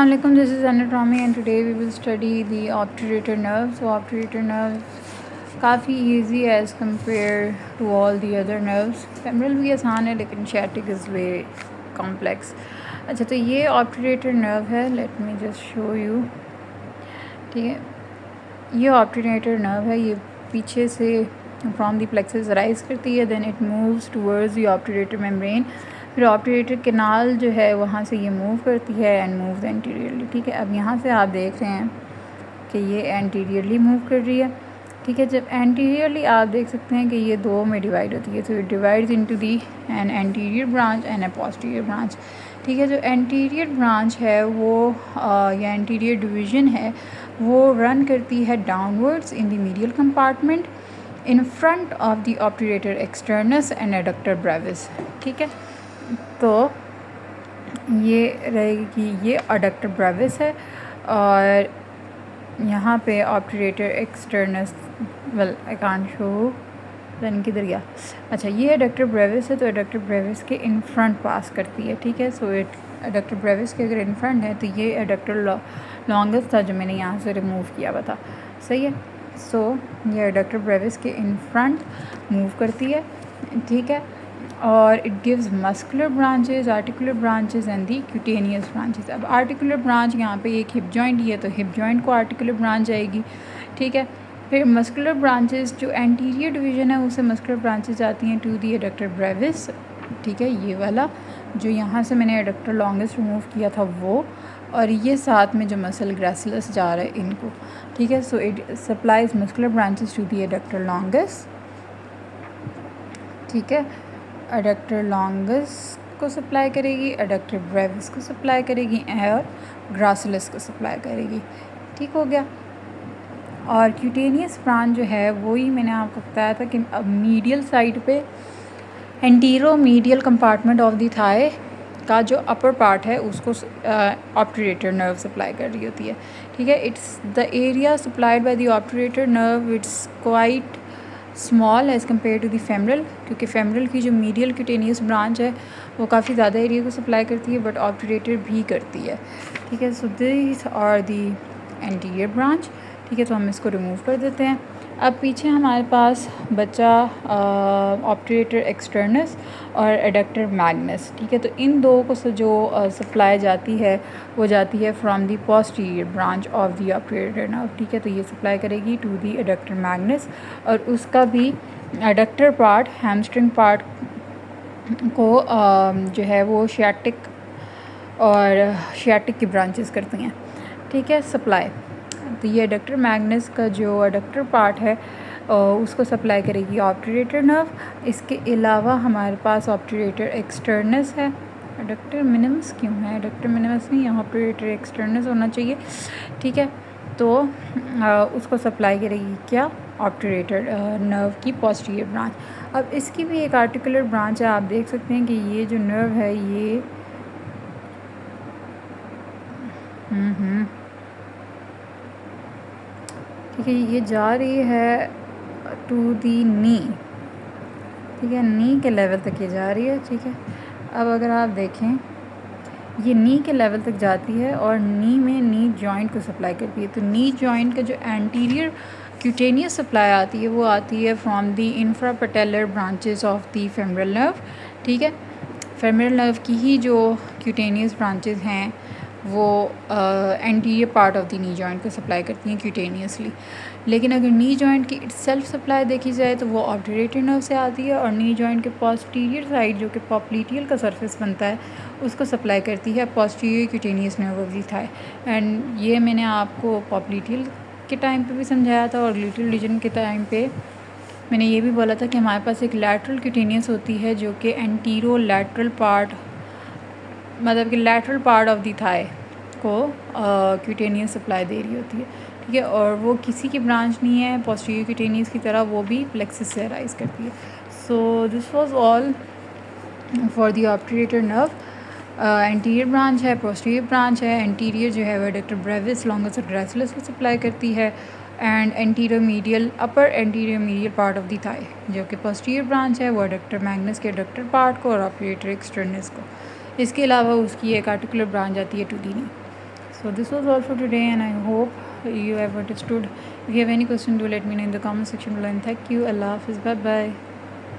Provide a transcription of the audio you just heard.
Assalamualaikum, this is anatomy and today we will study the obturator nerve. So obturator nerve काफ़ी easy as compared to all the other nerves. femoral भी आसान है लेकिन sciatic is way complex. अच्छा, तो ये obturator nerve है. Let me just show you. ठीक है, ये obturator nerve है. ये पीछे से from the plexus rise करती है, then it moves towards the obturator membrane. फिर ऑप्टरेटर कैनाल जो है वहाँ से ये मूव करती है एंड मूव एंटीरियरली. ठीक है, अब यहाँ से आप देख रहे हैं कि ये एंटीरियरली मूव कर रही है. ठीक है, जब एंटीरियरली आप देख सकते हैं कि ये दो में डिवाइड होती है. तो it divides into the an anterior branch and a posterior branch. ठीक है, जो एंटीरियर ब्रांच है वो या एंटीरियर डिवीज़न है वो रन करती है downwards in the medial compartment in front of the obturator externus and adductor brevis. ठीक है, तो ये रहेगी, ये एडक्टर ब्रेविस है और यहाँ पे obturator externus, well I can't show, then किधर गया. अच्छा, ये एडक्टर ब्रेविस है तो एडक्टर ब्रेविस के इन फ्रंट पास करती है. ठीक है, सो एडक्टर ब्रेविस के अगर इन फ्रंट है तो ये एडक्टर लॉन्गेस्ट था जो मैंने यहाँ से रिमूव किया हुआ था. सही है, सो ये एडक्टर ब्रेविस के इन फ्रंट मूव करती है. ठीक है, और it gives muscular branches, articular branches and the cutaneous branches. अब आर्टिकुलर ब्रांच यहाँ पे एक हिप जॉइंट ही है तो हिप जॉइंट को आर्टिकुलर ब्रांच आएगी. ठीक है, फिर मस्कुलर ब्रांचेस जो एंटीरियर डिवीज़न है उसे मस्कुलर ब्रांचेस आती हैं टू दी एडक्टर ब्रेविस. ठीक है, ये वाला जो यहाँ से मैंने एडक्टर लॉन्गेस्ट रिमूव किया था वो, और ये साथ में जो मसल ग्रेसिलस जा रहा है इनको. ठीक है, so it supplies muscular branches to the adductor longus. ठीक है, एडक्टर लॉन्गस को सप्लाई करेगी, एडक्टर ब्रेविस को सप्लाई करेगी और ग्रासिलस को सप्लाई करेगी. ठीक हो गया. और क्यूटेनियस ब्रांच जो है वही मैंने आपको बताया था कि अब मीडियल साइड पे anteromedial compartment of the thigh का जो अपर पार्ट है उसको ऑप्टरेटर नर्व सप्लाई कर रही होती है. ठीक है, it's the area supplied by the obturator nerve, it's quite small as compare to the femoral, क्योंकि फेमरल की जो मीडियल क्यूटेनियस ब्रांच है वो काफ़ी ज़्यादा एरिया को सप्लाई करती है बट ऑप्टरेटर भी करती है. ठीक है, so this are the anterior branch. ठीक है, तो हम इसको रिमूव कर देते हैं. अब पीछे हमारे पास बचा ऑप्टरेटर एक्सटर्नस और एडक्टर मैग्नस. ठीक है, तो इन दो को जो सप्लाई जाती है वो जाती है from the posterior branch of the obturator nerve. ठीक है, तो ये सप्लाई करेगी टू दी एडक्टर मैग्नस और उसका भी एडक्टर पार्ट, हैमस्ट्रिंग पार्ट को जो है वो शियाटिक और शियाटिक की ब्रांचेस करती हैं. ठीक है, सप्लाई. तो ये एडक्टर मैग्नस का जो एडक्टर पार्ट है उसको सप्लाई करेगी ऑप्टरेटर नर्व. इसके अलावा हमारे पास ऑप्टरेटर एक्सटर्नस है. एडक्टर मिनिमस क्यों है, एडक्टर मिनिमस नहीं, यहाँ ऑप्टरेटर एक्सटर्नस होना चाहिए. ठीक है, तो उसको सप्लाई करेगी क्या, ऑप्टरेटर नर्व की पोस्टीरियर ब्रांच. अब इसकी भी एक आर्टिकुलर ब्रांच है. आप देख सकते हैं कि ये जो नर्व है ये ठीक है, ये जा रही है टू दी नी. ठीक है, नी के लेवल तक ये जा रही है. ठीक है, अब अगर आप देखें ये नी के लेवल तक जाती है और नी में नी जॉइंट को सप्लाई करती है. तो नी जॉइंट का जो एंटीरियर क्यूटेनियस सप्लाई आती है वो आती है from the infrapatellar branches of the femoral nerve. ठीक है, फेमरल नर्व की ही जो क्यूटेनियस ब्रांचेस हैं वो anterior part of the knee joint को सप्लाई करती हैं क्यूटेनियसली. लेकिन अगर नी जॉइंट की सेल्फ सप्लाई देखी जाए तो वो ऑप्टरेटर नर्व से आती है और नी जॉइंट के पोस्टीरियर साइड जो कि पॉप्लीटियल का सरफेस बनता है उसको सप्लाई करती है posterior cutaneous nerve of the thigh. And ये मैंने आपको पॉप्लीटियल के टाइम पे भी समझाया था और ग्लूटियल रीजन के टाइम पे मैंने ये भी बोला था कि हमारे पास एक लैटरल क्यूटेनियस होती है जो कि एंटीरो लैटरल पार्ट, मतलब कि lateral part of the thigh को क्यूटेनियस सप्लाई दे रही होती है. ठीक है, और वो किसी की ब्रांच नहीं है पोस्टीरियर क्यूटेनियस की तरह, वो भी प्लेक्सिस से अराइज करती है. So this was all for the obturator nerve. Anterior branch है, पोस्टीरियर ब्रांच है. एंटीरियर जो है वो एडक्टर ब्रेविस, लॉन्गस और ग्रेसिलस को सप्लाई करती है and anterior medial, upper anterior medial part of the thigh जो कि पोस्टीरियर ब्रांच है वो एडक्टर मैग्नस के एडक्टर पार्ट को और ऑप्टरेटर एक्सटर्नस को. इसके अलावा उसकी एक आर्टिकुलर ब्रांच आती है to the knee. So this was all for today, and I hope you have understood. If you have any question, do let me know in the comment section below, and thank you. Allah Hafiz. Bye bye.